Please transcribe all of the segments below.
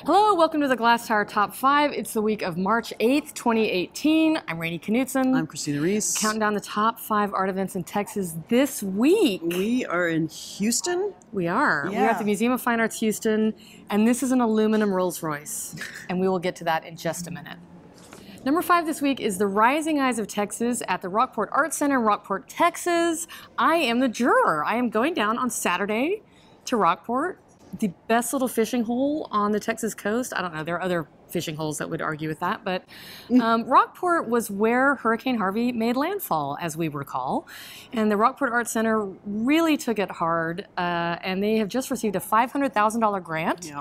Hello, welcome to the Glasstire Top 5. It's the week of March 8th, 2018. I'm Rainey Knudson. I'm Christina Rees. Counting down the top 5 art events in Texas this week. We are in Houston. We are. Yeah. We're at the Museum of Fine Arts Houston, and this is an aluminum Rolls Royce. And we will get to that in just a minute. Number 5 this week is The Rising Eyes of Texas at the Rockport Art Center in Rockport, Texas. I am the juror. I am going down on Saturday to Rockport. The best little fishing hole on the Texas coast. I don't know, there are other fishing holes that would argue with that, but Rockport was where Hurricane Harvey made landfall, as we recall. And the Rockport Art Center really took it hard, and they have just received a $500,000 grant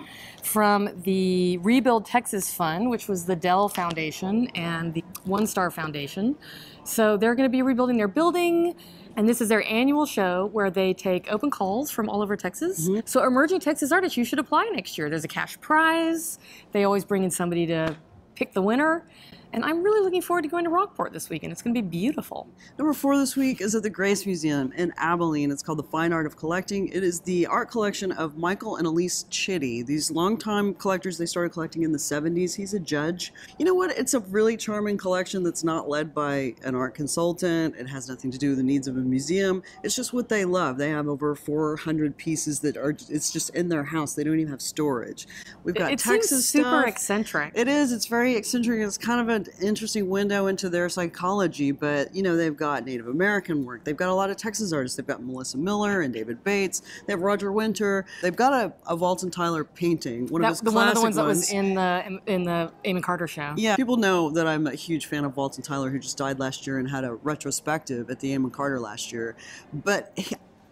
from the Rebuild Texas Fund, which was the Dell Foundation and the One Star Foundation. So they're going to be rebuilding their building. And this is their annual show where they take open calls from all over Texas. So emerging Texas artists, you should apply next year. There's a cash prize. They always bring in somebody to pick the winner. And I'm really looking forward to going to Rockport this weekend. It's going to be beautiful. Number 4 this week is at the Grace Museum in Abilene. It's called The Fine Art of Collecting. It is the art collection of Michael and Elise Chitty. These longtime collectors, they started collecting in the 70s. He's a judge. You know what? It's a really charming collection that's not led by an art consultant. It has nothing to do with the needs of a museum. It's just what they love. They have over 400 pieces that are, it's just in their house. They don't even have storage. We've got Texas seems stuff. super eccentric. It is. It's very eccentric. It's kind of an interesting window into their psychology, but you know, they've got Native American work. They've got a lot of Texas artists. They've got Melissa Miller and David Bates. They have Roger Winter. They've got a Walton Tyler painting. One of the ones that was in the Eamon Carter show. Yeah, people know that I'm a huge fan of Walton Tyler, who just died last year and had a retrospective at the Eamon Carter last year. But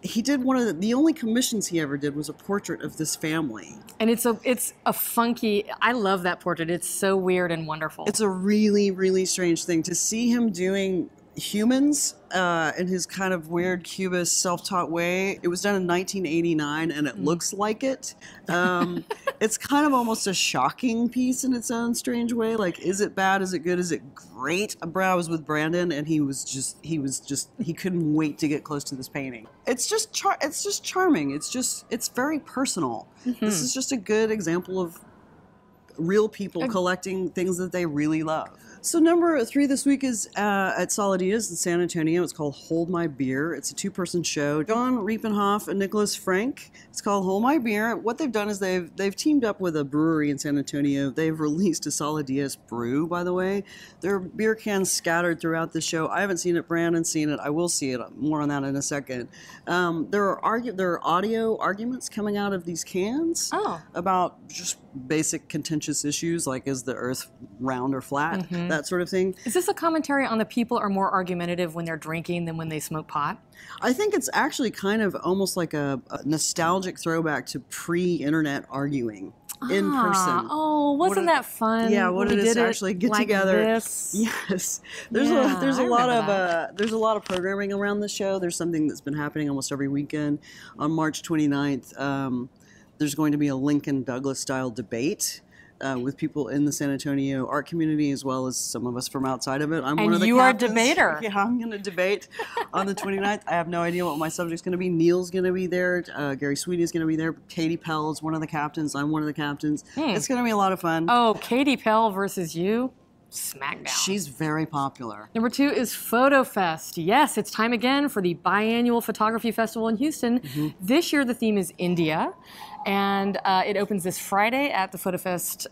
he did one of the only commissions he ever did was a portrait of this family. And it's a funky, I love that portrait. It's so weird and wonderful. It's a really, really strange thing to see him doing humans in his kind of weird cubist self-taught way. It was done in 1989 and it looks like it. It's kind of almost a shocking piece in its own strange way. Like, is it bad? Is it good? Is it great? I was with Brandon and he couldn't wait to get close to this painting. It's just charming. It's very personal. This is just a good example of real people collecting things that they really love. So number 3 this week is at Soladia's in San Antonio. It's called Hold My Beer. It's a 2-person show. John Riepenhoff and Nicholas Frank. It's called Hold My Beer. What they've done is they've teamed up with a brewery in San Antonio. They've released a Soladia's brew, by the way. There are beer cans scattered throughout the show. I haven't seen it. Brandon's seen it. I will see it. More on that in a second. There are audio arguments coming out of these cans about just basic contentious issues like, is the earth round or flat? That sort of thing. Is this a commentary on the people are more argumentative when they're drinking than when they smoke pot? I think it's actually kind of almost like a nostalgic throwback to pre-internet arguing in person. Oh, wasn't that fun? Yeah, what it is to actually get together. This? Yes, there's a lot of programming around the show. There's something that's been happening almost every weekend. On March 29th, there's going to be a Lincoln Douglas style debate. With people in the San Antonio art community as well as some of us from outside of it. I'm one of the captains. You are a debater. Yeah, I'm going to debate on the 29th. I have no idea what my subject's going to be. Neil's going to be there. Gary Sweetie is going to be there. Katie Pell is one of the captains. I'm one of the captains. It's going to be a lot of fun. Oh, Katie Pell versus you? Smackdown. She's very popular. Number 2 is FotoFest. Yes, it's time again for the biannual photography festival in Houston. This year the theme is India, and it opens this Friday at the FotoFest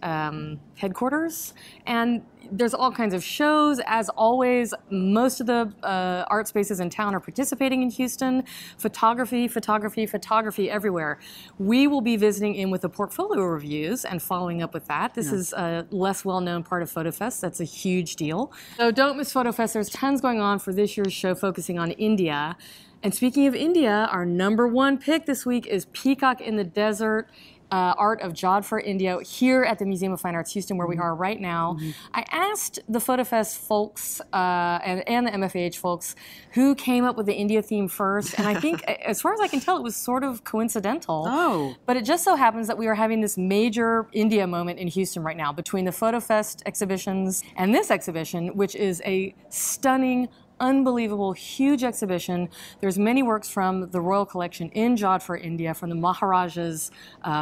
headquarters. And there's all kinds of shows. As always, most of the art spaces in town are participating in Houston. Photography, photography, photography everywhere. We will be visiting in with the portfolio reviews and following up with that. This is a less well-known part of FotoFest. That's a huge deal. So don't miss FotoFest. There's tons going on for this year's show focusing on India. And speaking of India, our number 1 pick this week is Peacock in the Desert. Art of Jodhpur, India, here at the Museum of Fine Arts Houston, where we are right now. I asked the FotoFest folks and the MFAH folks who came up with the India theme first, and I think, as far as I can tell, it was sort of coincidental. But it just so happens that we are having this major India moment in Houston right now between the FotoFest exhibitions and this exhibition, which is a stunning, unbelievable, huge exhibition. There's many works from the royal collection in Jodhpur, India, from the Maharaja's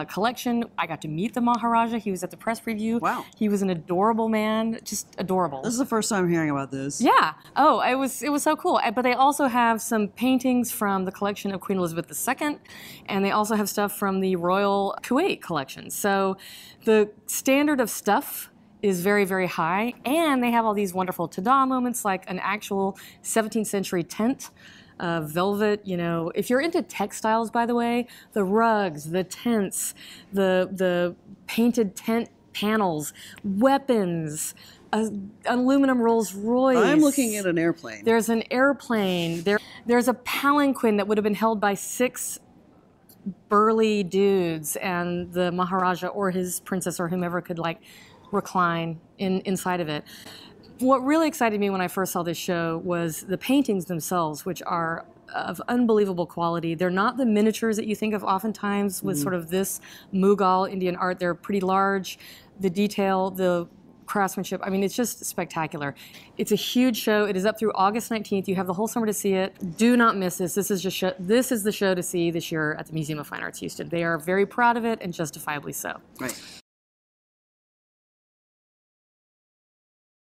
collection. I got to meet the Maharaja. He was at the press preview. Wow. He was an adorable man, just adorable. This is the first time hearing about this. Yeah. Oh, it was so cool. But they also have some paintings from the collection of Queen Elizabeth II, and they also have stuff from the Royal Kuwait collection. So the standard of stuff is very, very high, and they have all these wonderful ta-da moments, like an actual 17th century tent, velvet, you know. If you're into textiles, by the way, the rugs, the tents, the painted tent panels, weapons, aluminum Rolls Royce. I'm looking at an airplane. There's an airplane. There's a palanquin that would have been held by 6 burly dudes, and the Maharaja or his princess or whomever could like recline inside of it. What really excited me when I first saw this show was the paintings themselves, which are of unbelievable quality. They're not the miniatures that you think of oftentimes with sort of this Mughal Indian art. They're pretty large. The detail, the craftsmanship, I mean, it's just spectacular. It's a huge show. It is up through August 19th. You have the whole summer to see it. Do not miss this. This is the show to see this year at the Museum of Fine Arts Houston. They are very proud of it, and justifiably so. Right.